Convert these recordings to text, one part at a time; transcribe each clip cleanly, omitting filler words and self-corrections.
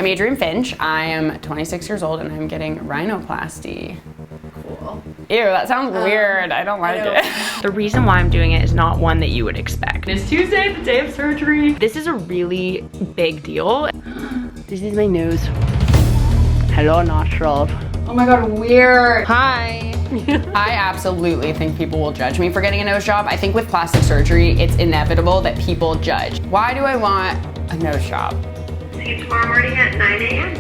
I'm Adrienne Finch. I am 26 years old and I'm getting rhinoplasty. Cool. Ew, that sounds weird. I don't like it. The reason why I'm doing it is not one that you would expect. It's Tuesday, the day of surgery. This is a really big deal. This is my nose. Hello, nostrils. Oh my god, weird. Hi. I absolutely think people will judge me for getting a nose job. I think with plastic surgery, it's inevitable that people judge. Why do I want a nose job? See you tomorrow morning at 9 a.m.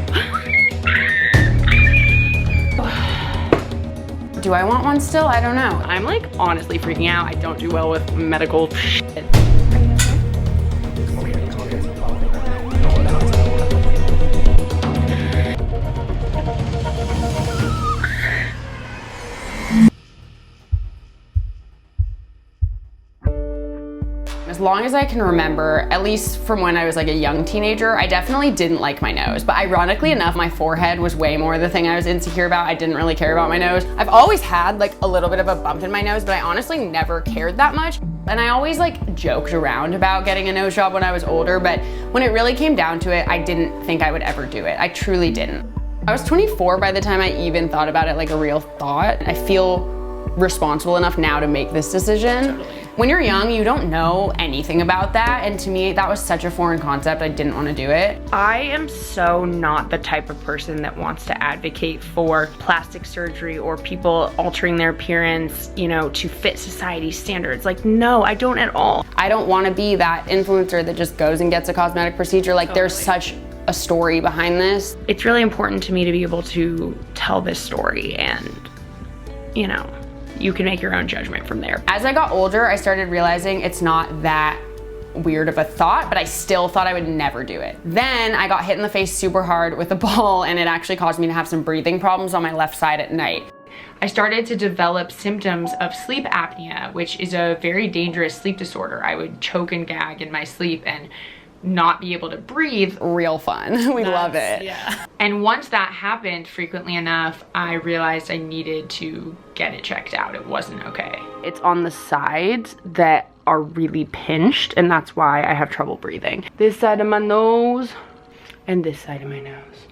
Do I want one still? I don't know. I'm like honestly freaking out. I don't do well with medical shit. As long as I can remember, at least from when I was like a young teenager, I definitely didn't like my nose. But ironically enough, my forehead was way more the thing I was insecure about. I didn't really care about my nose. I've always had like a little bit of a bump in my nose, but I honestly never cared that much. And I always like joked around about getting a nose job when I was older, but when it really came down to it, I didn't think I would ever do it. I truly didn't. I was 24 by the time I even thought about it like a real thought. I feel responsible enough now to make this decision. Totally. When you're young, you don't know anything about that, and to me, that was such a foreign concept, I didn't want to do it. I am so not the type of person that wants to advocate for plastic surgery or people altering their appearance, you know, to fit society's standards. Like, no, I don't at all. I don't want to be that influencer that just goes and gets a cosmetic procedure. Like, There's such a story behind this. It's really important to me to be able to tell this story and, you know, you can make your own judgment from there. As I got older, I started realizing it's not that weird of a thought, but I still thought I would never do it. Then I got hit in the face super hard with a ball, and it actually caused me to have some breathing problems on my left side at night. I started to develop symptoms of sleep apnea, which is a very dangerous sleep disorder. I would choke and gag in my sleep and not be able to breathe. Real fun. We love it. Yeah. And once that happened frequently enough, I realized I needed to get it checked out. It wasn't okay. It's on the sides that are really pinched, and that's why I have trouble breathing. This side of my nose and this side of my nose.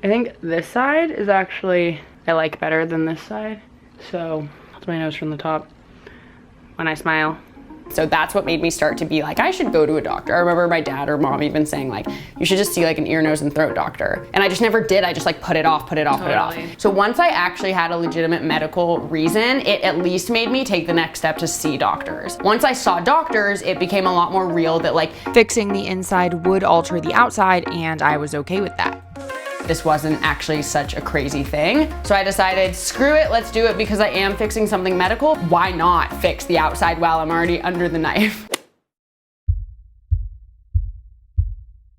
I think this side is actually, I like better than this side. So that's my nose from the top. When I smile. So that's what made me start to be like, I should go to a doctor. I remember my dad or mom even saying like, you should just see like an ear, nose, and throat doctor. And I just never did. I just like put it off. So once I actually had a legitimate medical reason, it at least made me take the next step to see doctors. Once I saw doctors, it became a lot more real that like fixing the inside would alter the outside, and I was okay with that. this wasn't actually such a crazy thing. So I decided, screw it, let's do it because I am fixing something medical. Why not fix the outside while I'm already under the knife?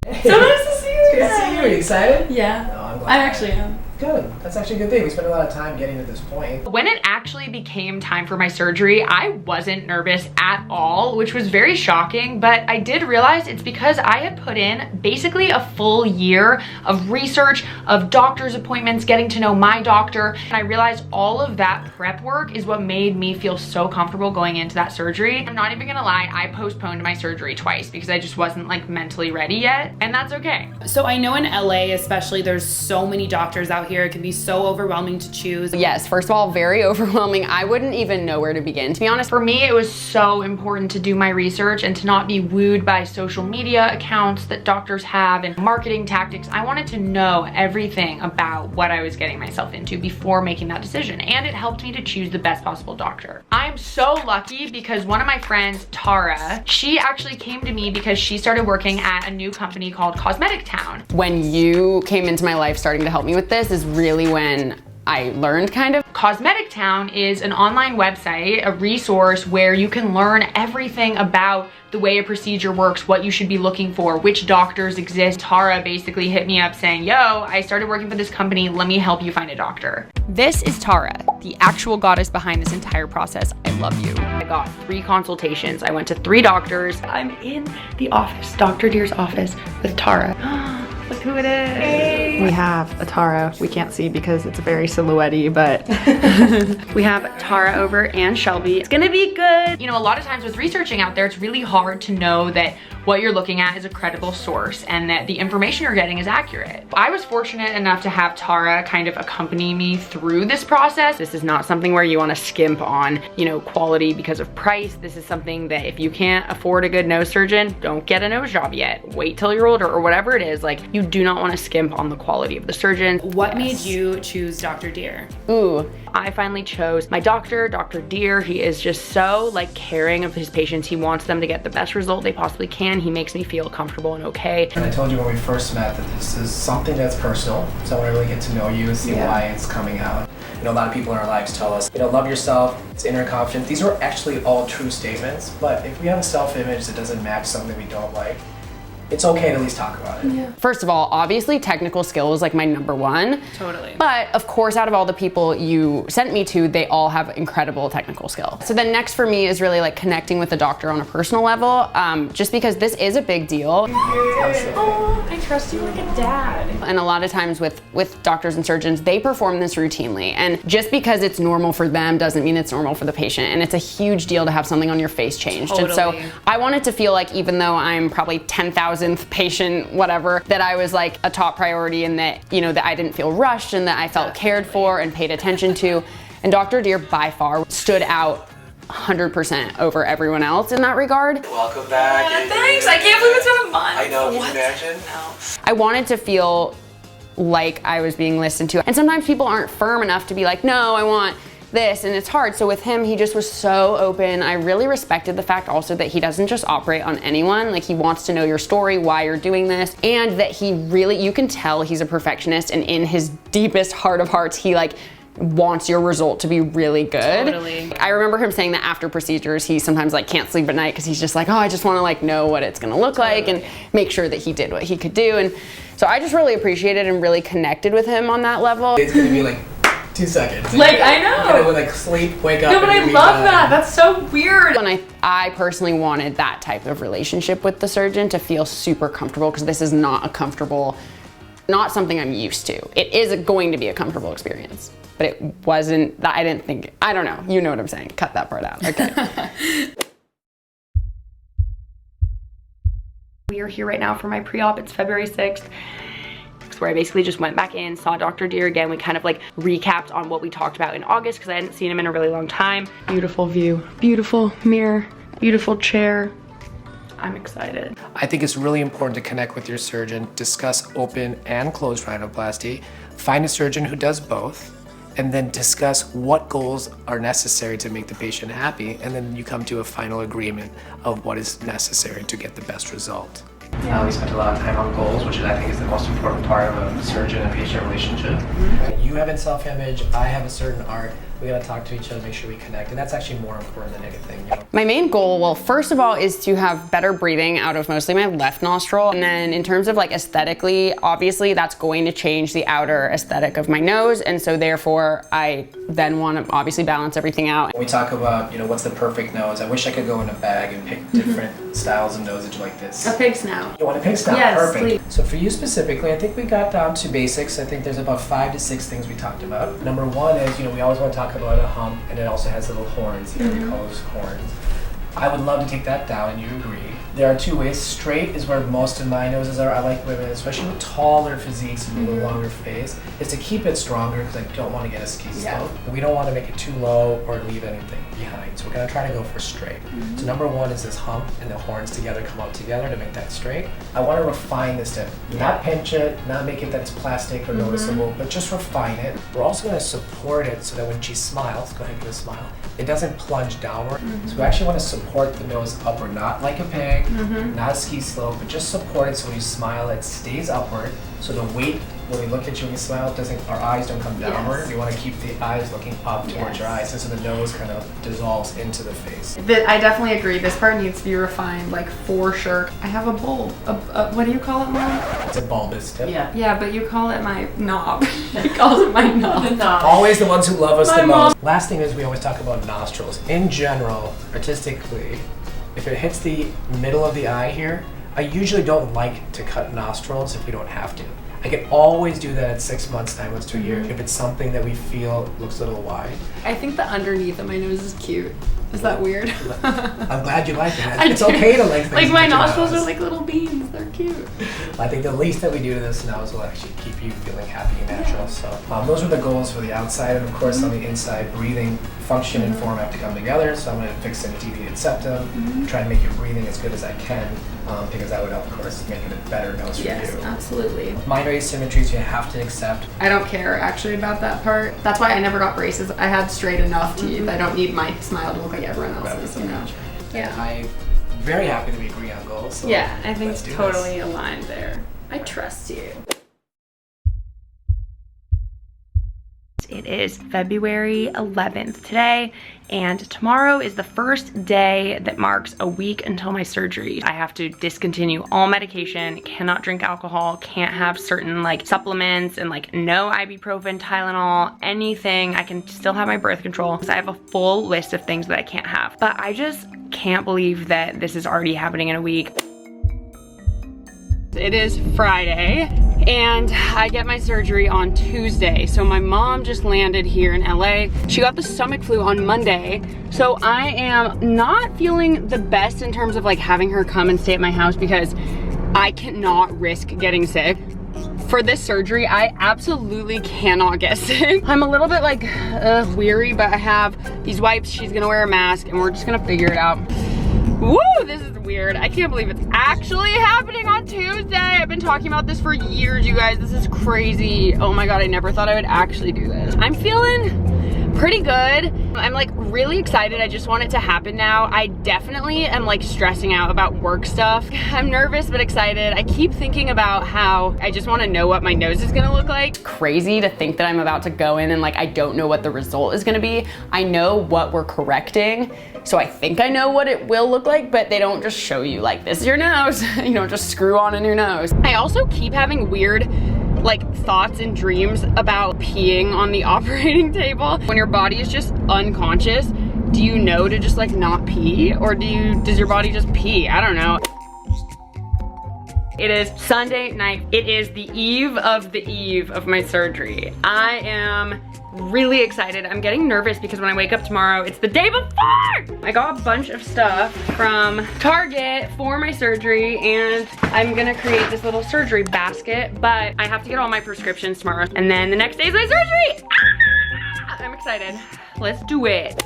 So nice to see you. Good to see you. Are you excited? Yeah. Oh, I'm glad. I actually am. Good. That's actually a good thing. We spent a lot of time getting to this point. When it actually became time for my surgery, I wasn't nervous at all, which was very shocking, but I did realize it's because I had put in basically a full year of research, of doctor's appointments, getting to know my doctor, and I realized all of that prep work is what made me feel so comfortable going into that surgery. I'm not even gonna lie, I postponed my surgery twice because I just wasn't like mentally ready yet, and that's okay. So I know in LA especially, there's so many doctors out here. It can be so overwhelming to choose. Yes, first of all, very overwhelming. I wouldn't even know where to begin, to be honest. For me, it was so important to do my research and to not be wooed by social media accounts that doctors have and marketing tactics. I wanted to know everything about what I was getting myself into before making that decision, and it helped me to choose the best possible doctor. I'm so lucky because one of my friends, Tara, she actually came to me because she started working at a new company called Cosmetic Town. When you came into my life starting to help me with this is really when I learned, kind of. Cosmetic Town is an online website, a resource where you can learn everything about the way a procedure works, what you should be looking for, which doctors exist. Tara basically hit me up saying, yo, I started working for this company, let me help you find a doctor. This is Tara, the actual goddess behind this entire process. I love you. I got 3 consultations. I went to 3 doctors. I'm in the office, Dr. Dhir's office with Tara. Look who it is. Hey. We have a Tara. We can't see because it's very silhouette-y, but we have Tara over and Shelby. It's gonna be good. You know, a lot of times with researching out there, it's really hard to know that what you're looking at is a credible source and that the information you're getting is accurate. I was fortunate enough to have Tara kind of accompany me through this process. This is not something where you want to skimp on, you know, quality because of price. This is something that if you can't afford a good nose surgeon, don't get a nose job yet. Wait till you're older or whatever it is. Like, you do not want to skimp on the quality of the surgeon. What made you choose Dr. Dhir? Ooh, I finally chose my doctor, Dr. Dhir. He is just so like caring of his patients. He wants them to get the best result they possibly can. He makes me feel comfortable and okay. And I told you when we first met that this is something that's personal, so I want to really get to know you and see why it's coming out. You know, a lot of people in our lives tell us, you know, love yourself, it's inner confidence. These are actually all true statements, but if we have a self-image that doesn't match something we don't like, it's okay to at least talk about it. Yeah. First of all, obviously technical skill is like my #1. Totally. But of course, out of all the people you sent me to, they all have incredible technical skill. So then next for me is really like connecting with the doctor on a personal level, just because this is a big deal. Oh, I trust you like a dad. And a lot of times with doctors and surgeons, they perform this routinely. And just because it's normal for them doesn't mean it's normal for the patient. And it's a huge deal to have something on your face changed. Totally. And so I want it to feel like, even though I'm probably 10,000th patient, whatever, that I was like a top priority and that, you know, that I didn't feel rushed and that I felt cared for and paid attention to. And Dr. Dhir by far stood out 100% over everyone else in that regard. Welcome back. Thanks, I can't believe it's been a month. I know, can you imagine? I wanted to feel like I was being listened to. And sometimes people aren't firm enough to be like, no, I want this, and it's hard. So with him, he just was so open. I really respected the fact also that he doesn't just operate on anyone. Like, he wants to know your story, why you're doing this, and that he really, you can tell he's a perfectionist, and in his deepest heart of hearts, he like wants your result to be really good. Totally. I remember him saying that after procedures, he sometimes like can't sleep at night because he's just like, oh, I just want to like know what it's gonna look like and make sure that he did what he could do. And so I just really appreciated and really connected with him on that level. It's gonna be like 2 seconds. Like, I know. And it would like sleep, wake up. No, but I love that. That's so weird. And I personally wanted that type of relationship with the surgeon to feel super comfortable, because this is not a comfortable, not something I'm used to. It is going to be a comfortable experience, but it wasn't that. I didn't think, I don't know, you know what I'm saying. Cut that part out, okay. We are here right now for my pre-op. It's February 6th. Where I basically just went back in, saw Dr. Dhir again. We kind of like recapped on what we talked about in August because I hadn't seen him in a really long time. Beautiful view, beautiful mirror, beautiful chair. I'm excited. I think it's really important to connect with your surgeon, discuss open and closed rhinoplasty, find a surgeon who does both, and then discuss what goals are necessary to make the patient happy, and then you come to a final agreement of what is necessary to get the best result. We spent a lot of time on goals, which I think is the most important part of a surgeon and patient relationship. You have a self-image, I have a certain art. We gotta talk to each other, make sure we connect, and that's actually more important than anything. You know? My main goal, well, first of all, is to have better breathing out of mostly my left nostril. And then in terms of like aesthetically, obviously that's going to change the outer aesthetic of my nose. And so therefore I then want to obviously balance everything out. When we talk about, you know, what's the perfect nose, I wish I could go in a bag and pick different styles of nose like this. A pig snout. You want a pig snout? Yes, perfect. please. So for you specifically, I think we got down to basics. I think there's about 5 to 6 things we talked about. Number 1 is, you know, we always want to talk about a hump, and it also has little horns. You know, we call those horns. I would love to take that down, and you agree. There are 2 ways. Straight is where most of my noses are. I like women, especially with taller physiques and a little longer face, is to keep it stronger because I don't want to get a ski slope. We don't want to make it too low or leave anything behind. So we're going to try to go for straight. So number 1 is this hump and the horns together come out together to make that straight. I want to refine this tip. Not pinch it, not make it that it's plastic or noticeable, but just refine it. We're also going to support it so that when she smiles, go ahead and give a smile, it doesn't plunge downward. So we actually want to support the nose upward, not like a pig, not a ski slope, but just support it so when you smile, it stays upward. So the weight, when we look at you and we smile, our eyes don't come downward. We want to keep the eyes looking up towards your eyes, and so the nose kind of dissolves into the face. I definitely agree. This part needs to be refined, like for sure. I have a bulb. What do you call it, Mom? It's a bulbous tip. Yeah, but you call it my knob. He calls it my knob. Always the ones who love us the most. Last thing is we always talk about nostrils. In general, artistically, if it hits the middle of the eye here, I usually don't like to cut nostrils if we don't have to. I can always do that at 6 months, 9 months to a year. If it's something that we feel looks a little wide. I think the underneath of my nose is cute. Is that weird? I'm glad you like that. It's okay to like things. Like my with your nostrils nose. are like little beans. They're cute. I think the least that we do to this nose will actually keep you feeling happy and natural. So those are the goals for the outside, and of course on the inside, breathing, function, and form have to come together. So I'm going to fix any deviated septum, try to make your breathing as good as I can, because that would help, of course, make it a better nose for Yes, you. absolutely. Minor asymmetries you have to accept. I don't care actually about that part. That's why I never got braces. I had straight enough teeth. I don't need my smile to look like everyone else's, you know. Yeah. I'm very happy that we agree on goals. So Yeah, I think let's it's do totally this. aligned there. I trust you. It is February 11th today, and tomorrow is the first day that marks a week until my surgery. I have to discontinue all medication, cannot drink alcohol, can't have certain like supplements, and like no ibuprofen, Tylenol, anything. I can still have my birth control because I have a full list of things that I can't have. But I just can't believe that this is already happening in a week. It is Friday and I get my surgery on Tuesday. So my mom just landed here in LA. She got the stomach flu on Monday. So I am not feeling the best in terms of like having her come and stay at my house because I cannot risk getting sick. For this surgery, I absolutely cannot get sick. I'm a little bit like weary, but I have these wipes. She's gonna wear a mask and we're just gonna figure it out. Woo, this is weird. I can't believe it's actually happening on Tuesday. I've been talking about this for years, you guys. This is crazy. Oh my God, I never thought I would actually do this. I'm feeling pretty good. I'm like really excited. I just want it to happen now. I definitely am like stressing out about work stuff. I'm nervous but excited. I keep thinking about how I just want to know what my nose is gonna look like. Crazy to think that I'm about to go in and like I don't know what the result is gonna be. I know what we're correcting, so I think I know what it will look like, but they don't just show you like this is your nose. You don't just screw on a new nose. I also keep having weird like thoughts and dreams about peeing on the operating table. When your body is just unconscious, do you know to just like not pee, or does your body just pee? I don't know. It is Sunday night. It is the eve of my surgery. I am really excited. I'm getting nervous because when I wake up tomorrow, it's the day before. I got a bunch of stuff from Target for my surgery, and I'm gonna create this little surgery basket, but I have to get all my prescriptions tomorrow, and then the next day is my surgery. Ah! I'm excited. Let's do it.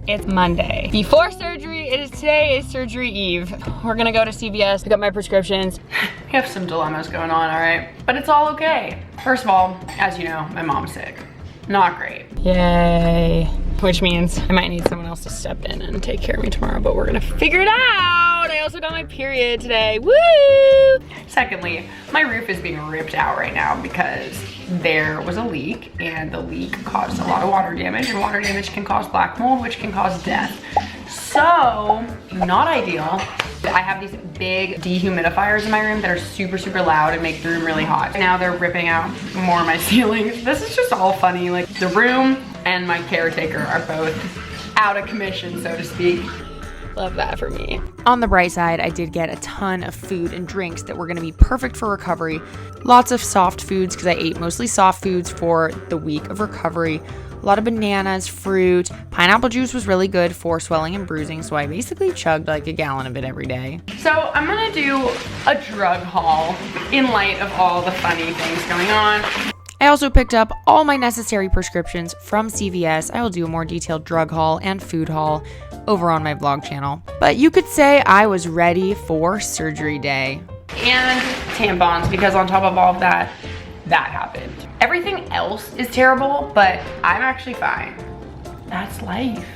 It's Monday. Before surgery, today is surgery eve. We're gonna go to CVS, pick up my prescriptions. We have some dilemmas going on, all right? But it's all okay. First of all, as you know, my mom's sick. Not great. Yay. Which means I might need someone else to step in and take care of me tomorrow, but we're gonna figure it out. I also got my period today, woo! Secondly, my roof is being ripped out right now because there was a leak, and the leak caused a lot of water damage, and water damage can cause black mold, which can cause death. So, not ideal. I have these big dehumidifiers in my room that are super, super loud and make the room really hot. Now they're ripping out more of my ceilings. This is just all funny. Like the room and my caretaker are both out of commission, so to speak. Love that for me. On the bright side, I did get a ton of food and drinks that were gonna be perfect for recovery. Lots of soft foods because I ate mostly soft foods for the week of recovery. A lot of bananas, fruit, pineapple juice was really good for swelling and bruising, so I basically chugged like a gallon of it every day. So I'm gonna do a drug haul in light of all the funny things going on. I also picked up all my necessary prescriptions from CVS. I will do a more detailed drug haul and food haul over on my vlog channel. But you could say I was ready for surgery day. And tampons, because on top of all of that, that happened. Everything else is terrible, but I'm actually fine. That's life.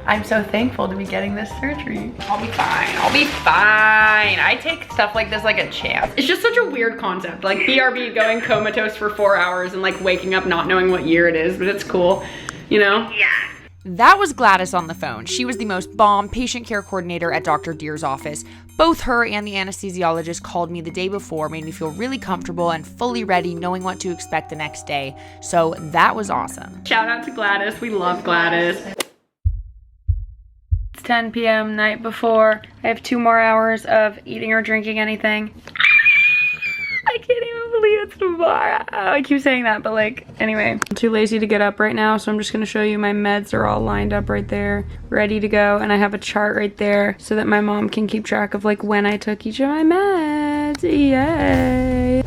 I'm so thankful to be getting this surgery. I'll be fine, I'll be fine. I take stuff like this like a champ. It's just such a weird concept, like BRB going comatose for 4 hours and like waking up not knowing what year it is, but it's cool, you know? Yeah. That was Gladys on the phone. She was the most bomb patient care coordinator at Dr. Dhir's office. Both her and the anesthesiologist called me the day before, made me feel really comfortable and fully ready, knowing what to expect the next day. So that was awesome. Shout out to Gladys, we love Gladys. It's 10 p.m. night before. I have 2 more hours of eating or drinking anything. I I keep saying that, but like, anyway. I'm too lazy to get up right now, so I'm just gonna show you my meds are all lined up right there, ready to go. And I have a chart right there so that my mom can keep track of like when I took each of my meds. Yay.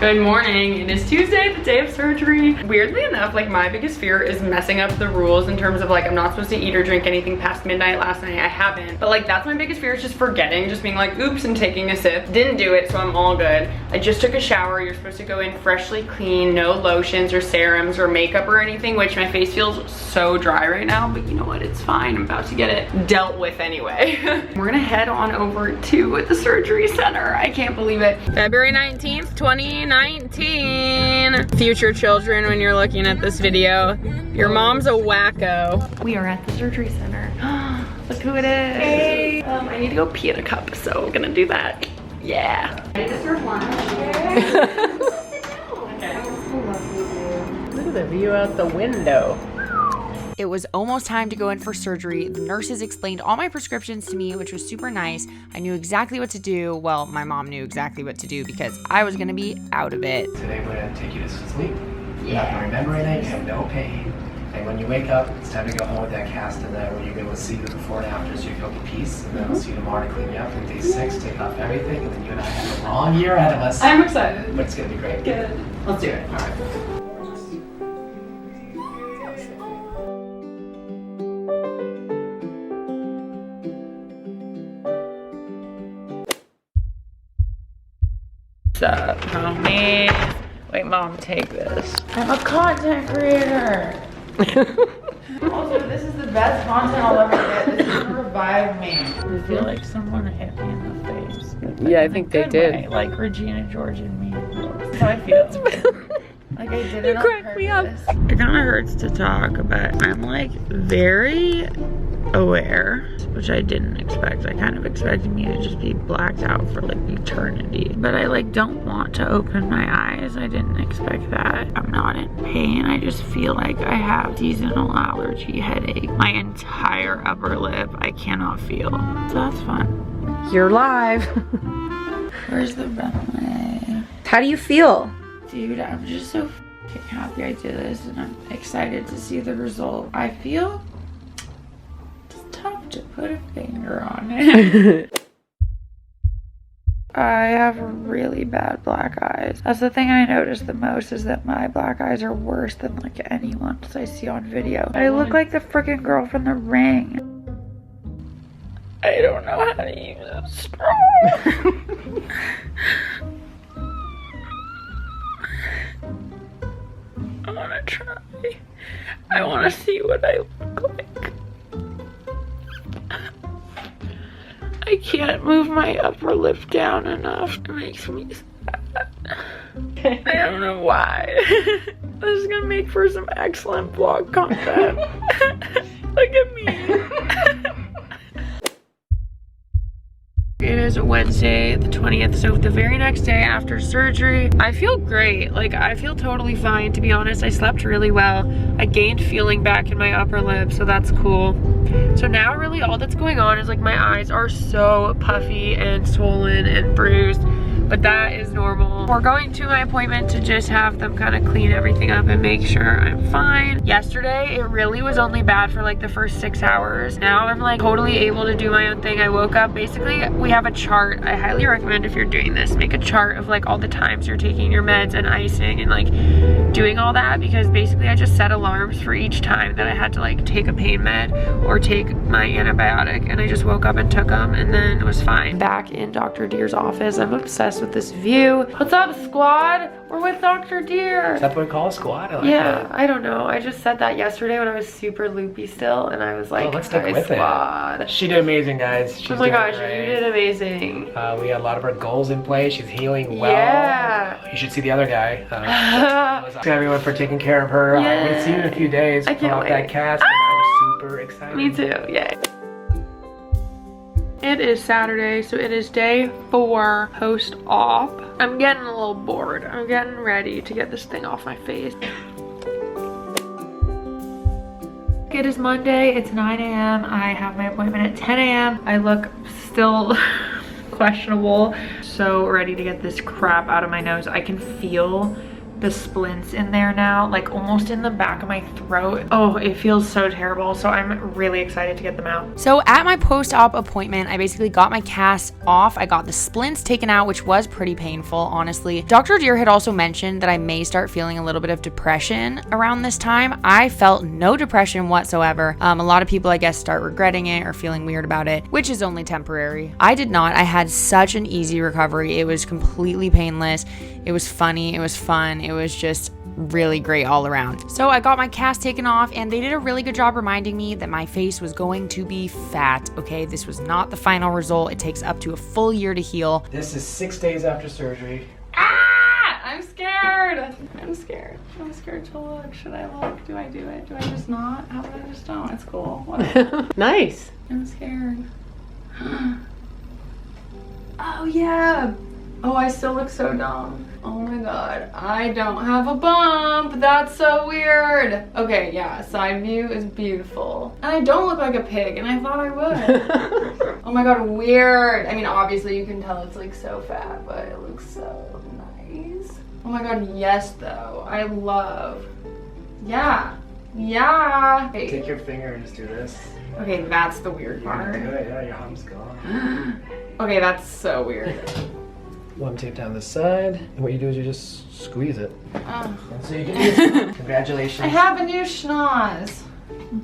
Good morning. It is Tuesday, the day of surgery. Weirdly enough, like my biggest fear is messing up the rules in terms of like I'm not supposed to eat or drink anything past midnight. Last night I haven't, but like that's my biggest fear, is just forgetting, just being like oops and taking a sip. Didn't do it, so I'm all good. I just took a shower. You're supposed to go in freshly clean, no lotions or serums or makeup or anything, which my face feels so dry right now, but you know what, it's fine. I'm about to get it dealt with anyway. We're gonna head on over to the surgery center. I can't believe it. February 19th, 2019. Future children, when you're looking at this video, your mom's a wacko. We are at the surgery center. Look who it is. Hey. I need to go pee in a cup, so I'm gonna do that. Yeah. Ready to serve lunch. Look at the view out the window. It was almost time to go in for surgery. The nurses explained all my prescriptions to me, which was super nice. I knew exactly what to do. Well, my mom knew exactly what to do because I was gonna be out of it. Today we're gonna take you to sleep. You're not gonna remember anything, you have no pain. And when you wake up, it's time to go home with that cast in there where you're able to see the before and after, so you feel the peace. And then I'll see you tomorrow to clean you up. And day 6, take off everything, and then you and I have a long year ahead of us. I'm excited. But it's gonna be great. Good. Let's do it. All right. What's up, homies? Wait, mom, take this. I'm a content creator. Also, this is the best content I'll ever get. This is gonna revive me. I feel like someone hit me in the face. Yeah, I think they did. Way, like Regina George and me. That's how I feel. Like I did it on purpose. Me up. It kind of hurts to talk, but I'm like very aware, which I didn't expect. I kind of expected me to just be blacked out for like eternity, but I like don't want to open my eyes. I didn't expect that. I'm not in pain. I just feel like I have seasonal allergy headache. My entire upper lip I cannot feel, so that's fun. You're live. Where's the runway? How do you feel? Dude, I'm just so f***ing happy I did this, and I'm excited to see the result. I feel tough to put a finger on it. I have really bad black eyes. That's the thing I noticed the most, is that my black eyes are worse than like anyone's I see on video. I look like the freaking girl from The Ring. I don't know how to use a straw. I wanna try. I wanna see what I look like. I can't move my upper lip down enough. It makes me sad. I don't know why. This is gonna make for some excellent vlog content. Look at me. It is Wednesday, the 20th, so the very next day after surgery, I feel great. Like, I feel totally fine, to be honest. I slept really well. I gained feeling back in my upper lip, so that's cool. So now really all that's going on is like my eyes are so puffy and swollen and bruised, but that is normal. We're going to my appointment to just have them kind of clean everything up and make sure I'm fine. Yesterday, it really was only bad for like the first 6 hours. Now I'm like totally able to do my own thing. I woke up, basically we have a chart. I highly recommend if you're doing this, make a chart of like all the times you're taking your meds and icing and like doing all that, because basically I just set alarms for each time that I had to like take a pain med or take my antibiotic, and I just woke up and took them and then it was fine. Back in Dr. Dhir's office, I'm obsessed with this view. What's up, squad? We're with Dr. Dhir. Is that what we call a squad? I like Yeah, that. I don't know. I just said that yesterday when I was super loopy still, and I was like, Oh, let's stick "Hi, with squad." it. She did amazing, guys. She's Oh my doing gosh, great. you did amazing. We had a lot of our goals in place. She's healing well. Yeah. You should see the other guy. Thanks to everyone for taking care of her. Yeah. We'll see you in a few days. I can't Pull out wait. that cast. And I'm super excited. Me too, yay. It is Saturday, so it is day 4 post-op. I'm getting a little bored. I'm getting ready to get this thing off my face. It is Monday, it's 9 a.m. I have my appointment at 10 a.m. I look still questionable. So ready to get this crap out of my nose. I can feel the splints in there now, like almost in the back of my throat. Oh, it feels so terrible. So I'm really excited to get them out. So at my post-op appointment, I basically got my cast off. I got the splints taken out, which was pretty painful, honestly. Dr. Dhir had also mentioned that I may start feeling a little bit of depression around this time. I felt no depression whatsoever. A lot of people, I guess, start regretting it or feeling weird about it, which is only temporary. I did not. I had such an easy recovery. It was completely painless. It was funny. It was fun. It was just really great all around. So I got my cast taken off, and they did a really good job reminding me that my face was going to be fat, okay? This was not the final result. It takes up to a full year to heal. This is 6 days after surgery. Ah! I'm scared. I'm scared. I'm scared to look. Should I look? Do I do it? Do I just not? How about I just don't? It's cool. Whatever. Nice. I'm scared. Oh, yeah. Oh, I still look so dumb. Oh my god, I don't have a bump. That's so weird. Okay, yeah, side view is beautiful. And I don't look like a pig, and I thought I would. Oh my god, weird. I mean, obviously you can tell it's like so fat, but it looks so nice. Oh my god, yes though. I love. Yeah. Yeah. Okay. Take your finger and just do this. Okay, that's the weird part. Do it, yeah, your hump's gone. Okay, that's so weird. One tape down the side, and what you do is you just squeeze it. Oh. And so you can do this. Congratulations. I have a new schnoz.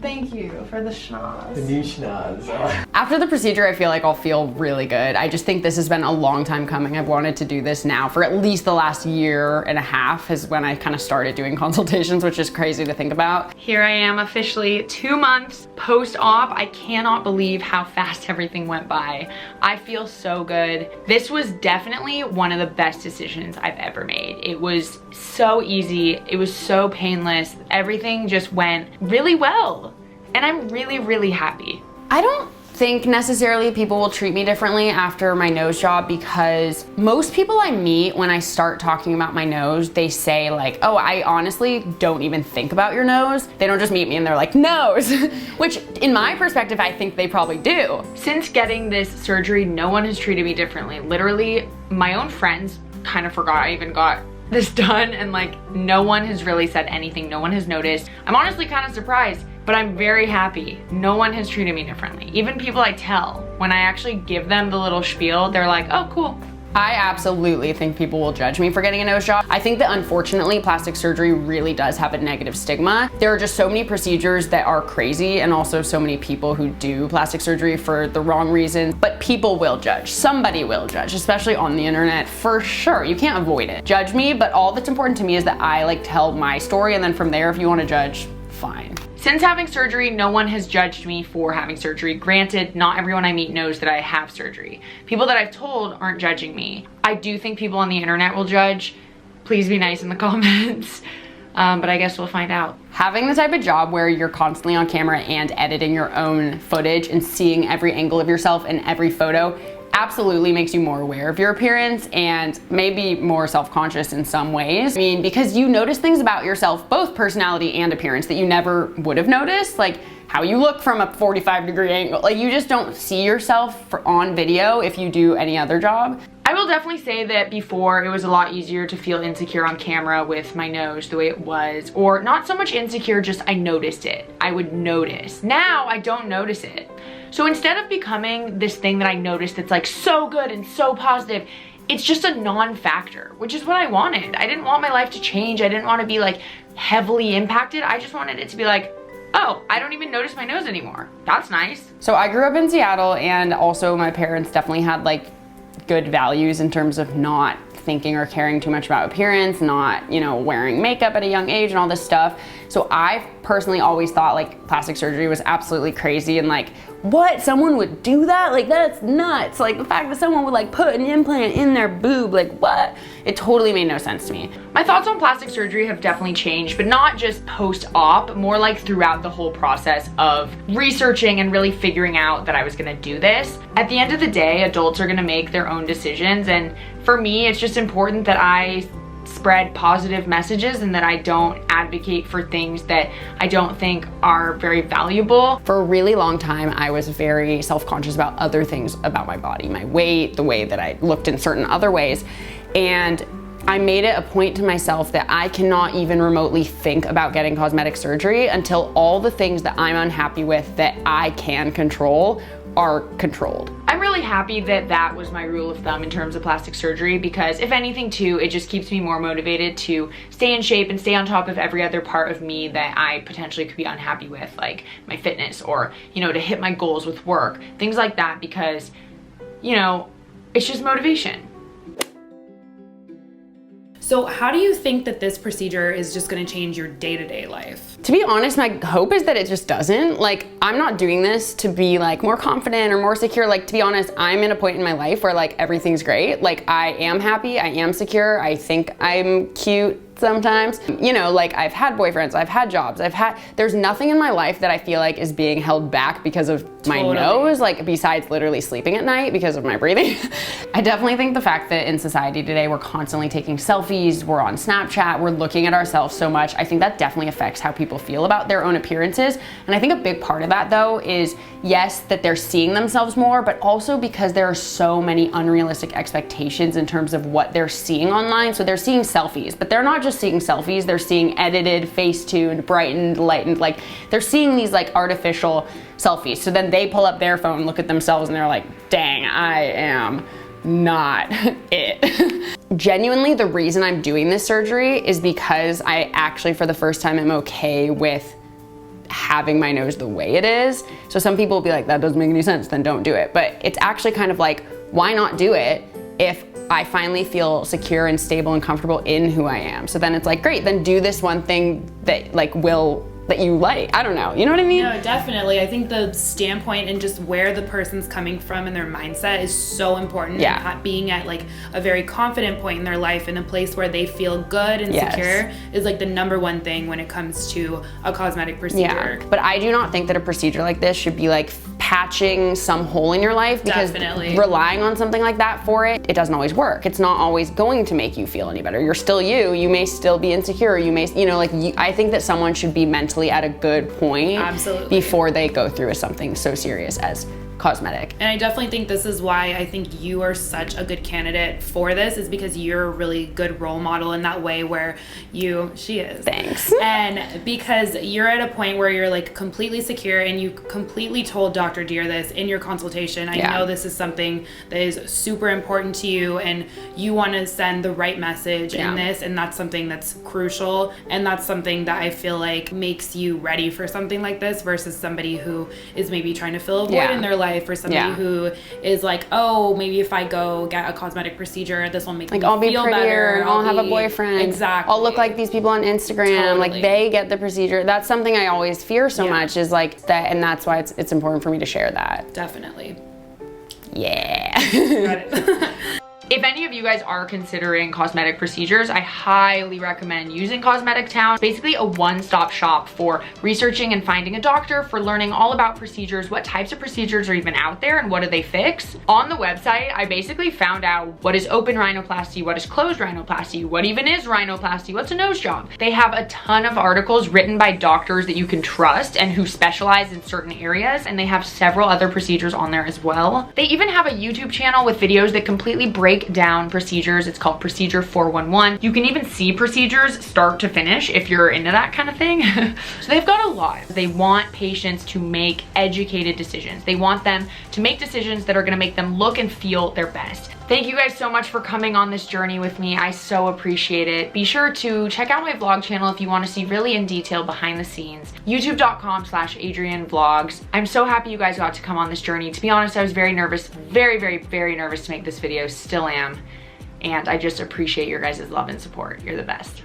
Thank you for the schnoz. The new schnoz. After the procedure, I feel like I'll feel really good. I just think this has been a long time coming. I've wanted to do this now for at least the last year and a half is when I kind of started doing consultations, which is crazy to think about. Here I am officially 2 months post-op. I cannot believe how fast everything went by. I feel so good. This was definitely one of the best decisions I've ever made. It was so easy. It was so painless. Everything just went really well. And I'm really, really happy. I don't think necessarily people will treat me differently after my nose job because most people I meet when I start talking about my nose, they say like, oh, I honestly don't even think about your nose. They don't just meet me and they're like, nose, which in my perspective, I think they probably do. Since getting this surgery, no one has treated me differently. Literally, my own friends kind of forgot I even got this done, and like no one has really said anything. No one has noticed. I'm honestly kind of surprised, but I'm very happy. No one has treated me differently. Even people I tell, when I actually give them the little spiel, they're like, oh, cool. I absolutely think people will judge me for getting a nose job. I think that unfortunately plastic surgery really does have a negative stigma. There are just so many procedures that are crazy and also so many people who do plastic surgery for the wrong reasons, but people will judge. Somebody will judge, especially on the internet, for sure. You can't avoid it. Judge me, but all that's important to me is that I like tell my story, and then from there, if you want to judge, fine. Since having surgery, no one has judged me for having surgery. Granted, not everyone I meet knows that I have surgery. People that I've told aren't judging me. I do think people on the internet will judge. Please be nice in the comments. But I guess we'll find out. Having the type of job where you're constantly on camera and editing your own footage and seeing every angle of yourself in every photo absolutely makes you more aware of your appearance and maybe more self-conscious in some ways. I mean, because you notice things about yourself, both personality and appearance, that you never would have noticed, like how you look from a 45-degree angle. Like you just don't see yourself on video if you do any other job. I will definitely say that before it was a lot easier to feel insecure on camera with my nose the way it was, or not so much insecure, just I noticed it. I would notice. Now I don't notice it. So instead of becoming this thing that I noticed that's like so good and so positive, it's just a non-factor, which is what I wanted. I didn't want my life to change. I didn't want to be like heavily impacted. I just wanted it to be like, oh, I don't even notice my nose anymore. That's nice. So I grew up in Seattle, and also my parents definitely had like good values in terms of not thinking or caring too much about appearance, not, you know, wearing makeup at a young age and all this stuff. So I personally always thought like plastic surgery was absolutely crazy and like, what? Someone would do that? Like that's nuts. Like the fact that someone would like put an implant in their boob, like what? It totally made no sense to me. My thoughts on plastic surgery have definitely changed, but not just post-op, more like throughout the whole process of researching and really figuring out that I was gonna do this. At the end of the day, adults are gonna make their own decisions, and for me, it's just important that I spread positive messages and that I don't advocate for things that I don't think are very valuable. For a really long time, I was very self-conscious about other things about my body, my weight, the way that I looked in certain other ways. And I made it a point to myself that I cannot even remotely think about getting cosmetic surgery until all the things that I'm unhappy with that I can control are controlled. I'm really happy that that was my rule of thumb in terms of plastic surgery, because if anything too, it just keeps me more motivated to stay in shape and stay on top of every other part of me that I potentially could be unhappy with, like my fitness, or, you know, to hit my goals with work, things like that, because, you know, it's just motivation. So how do you think that this procedure is just gonna change your day-to-day life? To be honest, my hope is that it just doesn't. Like, I'm not doing this to be like more confident or more secure. Like, to be honest, I'm in a point in my life where like everything's great. Like, I am happy, I am secure, I think I'm cute sometimes. You know, like, I've had boyfriends, I've had jobs, there's nothing in my life that I feel like is being held back because of my nose, like besides literally sleeping at night because of my breathing. I definitely think the fact that in society today we're constantly taking selfies, we're on Snapchat, we're looking at ourselves so much, I think that definitely affects how people feel about their own appearances. And I think a big part of that though is, yes, that they're seeing themselves more, but also because there are so many unrealistic expectations in terms of what they're seeing online. So they're seeing selfies, but they're not just seeing selfies, they're seeing edited, face-tuned, brightened, lightened, like they're seeing these like artificial selfies. So then they pull up their phone, look at themselves, and they're like, dang, I am not it. Genuinely, the reason I'm doing this surgery is because I actually, for the first time, am okay with having my nose the way it is. So some people will be like, that doesn't make any sense, then don't do it. But it's actually kind of like, why not do it if I finally feel secure and stable and comfortable in who I am? So then it's like, great, then do this one thing that like that you like. I don't know, you know what I mean? No, definitely. I think the standpoint and just where the person's coming from and their mindset is so important. Yeah. And being at like a very confident point in their life, in a place where they feel good and secure, is like the #1 thing when it comes to a cosmetic procedure. Yeah. But I do not think that a procedure like this should be like patching some hole in your life, because relying on something like that for it doesn't always work. It's not always going to make you feel any better. You're still you may still be insecure, you may, you know, like I think that someone should be mentally at a good point before they go through something so serious as cosmetic. And I definitely think this is why I think you are such a good candidate for this, is because you're a really good role model in that way, where she is. Thanks. And because you're at a point where you're like completely secure, and you completely told Dr. Dhir this in your consultation. I know this is something that is super important to you, and you want to send the right message in this, and that's something that's crucial, and that's something that I feel like makes you ready for something like this versus somebody who is maybe trying to fill a void in their life, or somebody who is like, oh, maybe if I go get a cosmetic procedure, this will make me I'll be feel prettier, better. I'll have a boyfriend. Exactly. I'll look like these people on Instagram. Like, they get the procedure. That's something I always fear so much, is like that, and that's why it's important for me to share that. Definitely. Yeah. Got it. If any of you guys are considering cosmetic procedures, I highly recommend using Cosmetic Town. Basically a one-stop shop for researching and finding a doctor, for learning all about procedures, what types of procedures are even out there and what do they fix. On the website, I basically found out what is open rhinoplasty, what is closed rhinoplasty, what even is rhinoplasty, what's a nose job. They have a ton of articles written by doctors that you can trust and who specialize in certain areas, and they have several other procedures on there as well. They even have a YouTube channel with videos that completely break down procedures. It's called Procedure 411. You can even see procedures start to finish if you're into that kind of thing. So they've got a lot. They want patients to make educated decisions. They want them to make decisions that are gonna make them look and feel their best. Thank you guys so much for coming on this journey with me. I so appreciate it. Be sure to check out my vlog channel if you want to see really in detail behind the scenes. youtube.com/Adrienne vlogs. I'm so happy you guys got to come on this journey. To be honest, I was very nervous, very nervous to make this video, still am. And I just appreciate your guys' love and support. You're the best.